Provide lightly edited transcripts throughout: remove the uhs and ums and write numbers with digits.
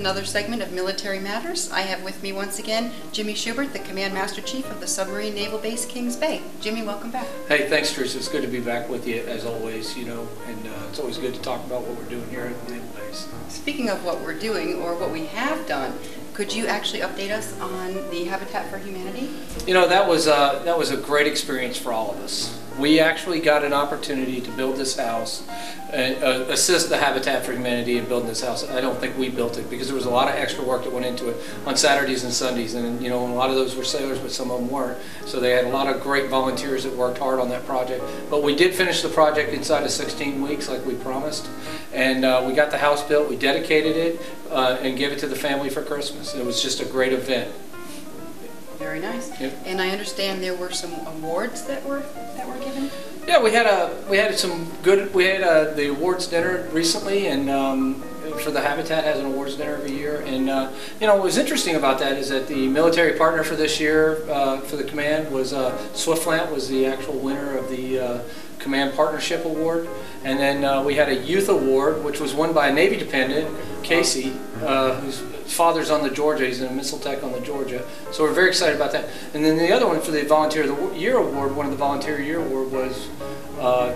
another segment of Military Matters. I have with me once again Jimmy Schubert, the Command Master Chief of the Submarine Naval Base Kings Bay. Jimmy, welcome back. Hey, thanks, Teresa. It's good to be back with you as always, and it's always good to talk about what we're doing here at the Naval Base. Speaking of what we're doing, or what we have done, could you actually update us on the Habitat for Humanity? You know, that was a great experience for all of us. We actually got an opportunity to build this house, assist the Habitat for Humanity in building this house. I don't think we built it because there was a lot of extra work that went into it on Saturdays and Sundays, and a lot of those were sailors, but some of them weren't. So they had a lot of great volunteers that worked hard on that project. But we did finish the project inside of 16 weeks like we promised, and we got the house built, we dedicated it, and gave it to the family for Christmas. It was just a great event. Very nice. Yep. And I understand there were some awards that were given. Yeah, we had the awards dinner recently, and for the Habitat has an awards dinner every year. And what was interesting about that is that the military partner for this year for the command was Swiftland was the actual winner of the Command Partnership Award. And then we had a youth award, which was won by a Navy dependent, Casey, whose father's on the Georgia. He's in a missile tech on the Georgia. So we're very excited about that. And then the other one for the Volunteer of the Year Award, one of the Volunteer of the Year Award was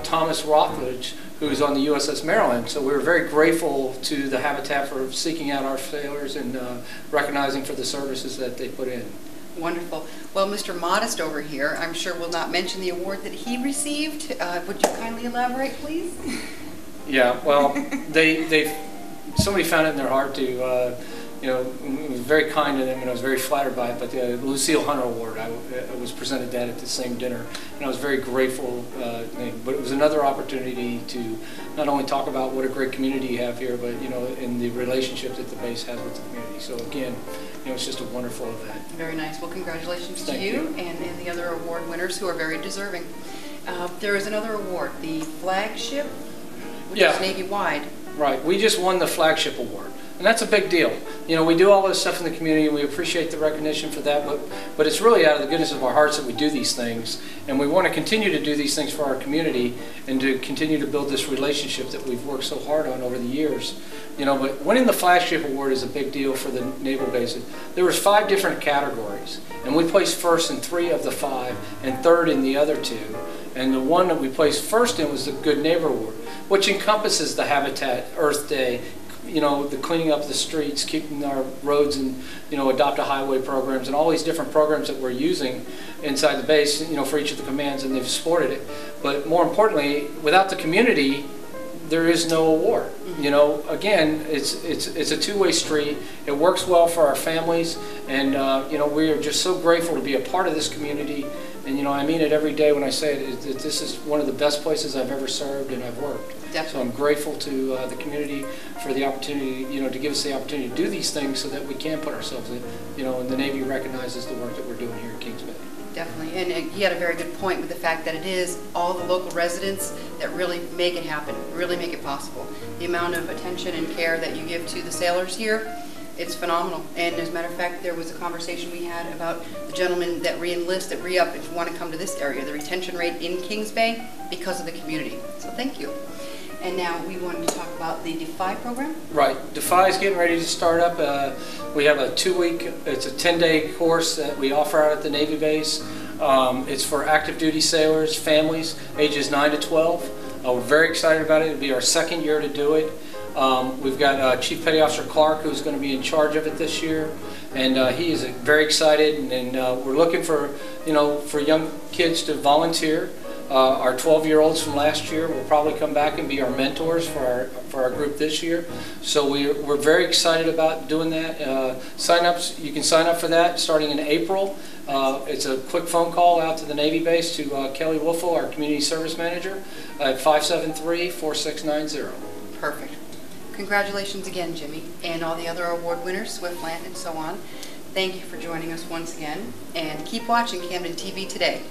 Thomas Rothledge, who's on the USS Maryland. So we were very grateful to the Habitat for seeking out our sailors and recognizing for the services that they put in. Wonderful. Well, Mr. Modest over here, I'm sure will not mention the award that he received. Would you kindly elaborate, please? Yeah, well, somebody found it in their heart to, it was very kind to them, and I was very flattered by it, but the Lucille Hunter Award, I was presented that at the same dinner, and I was very grateful, but it was another opportunity to not only talk about what a great community you have here, but, in the relationship that the base has with the community. So again, it's just a wonderful event. Very nice. Well, congratulations to Thank you and the other award winners who are very deserving. There is another award, the Flagship, which is Navy-wide. Right. We just won the Flagship Award. And that's a big deal. We do all this stuff in the community, and we appreciate the recognition for that, but it's really out of the goodness of our hearts that we do these things, and we want to continue to do these things for our community and to continue to build this relationship that we've worked so hard on over the years. But winning the Flagship Award is a big deal for the naval bases. There was 5 different categories, and we placed first in 3 of the 5 and third in the other 2. And the one that we placed first in was the Good Neighbor Award, which encompasses the Habitat, Earth Day, the cleaning up the streets, keeping our roads, and adopt a highway programs, and all these different programs that we're using inside the base, for each of the commands, and they've supported it. But more importantly, without the community, there is no award. Again, it's a two-way street. It works well for our families, and we are just so grateful to be a part of this community. And I mean it every day when I say it, that this is one of the best places I've ever served and I've worked. Definitely. So I'm grateful to the community for the opportunity, to give us the opportunity to do these things so that we can put ourselves in, and the Navy recognizes the work that we're doing here at Kings Bay. Definitely, and he had a very good point with the fact that it is all the local residents that really make it happen, really make it possible. The amount of attention and care that you give to the sailors here, it's phenomenal. And as a matter of fact, there was a conversation we had about the gentlemen that re-enlist, that re-up and want to come to this area, the retention rate in Kings Bay because of the community. So thank you. And now we wanted to talk about the DEFY program. Right. DEFY is getting ready to start up. We have a 2-week, it's a 10-day course that we offer out at the Navy base. It's for active duty sailors, families, ages 9 to 12. We're very excited about it. It'll be our 2nd year to do it. We've got Chief Petty Officer Clark, who's going to be in charge of it this year, and he is very excited. And we're looking for, for young kids to volunteer. Our 12-year-olds from last year will probably come back and be our mentors for our group this year. So we're very excited about doing that. Sign-ups, you can sign up for that starting in April. It's a quick phone call out to the Navy base to Kelly Wolfel, our Community Service Manager, at 573-4690. Perfect. Congratulations again, Jimmy, and all the other award winners, Swiftland and so on. Thank you for joining us once again, and keep watching Camden TV Today.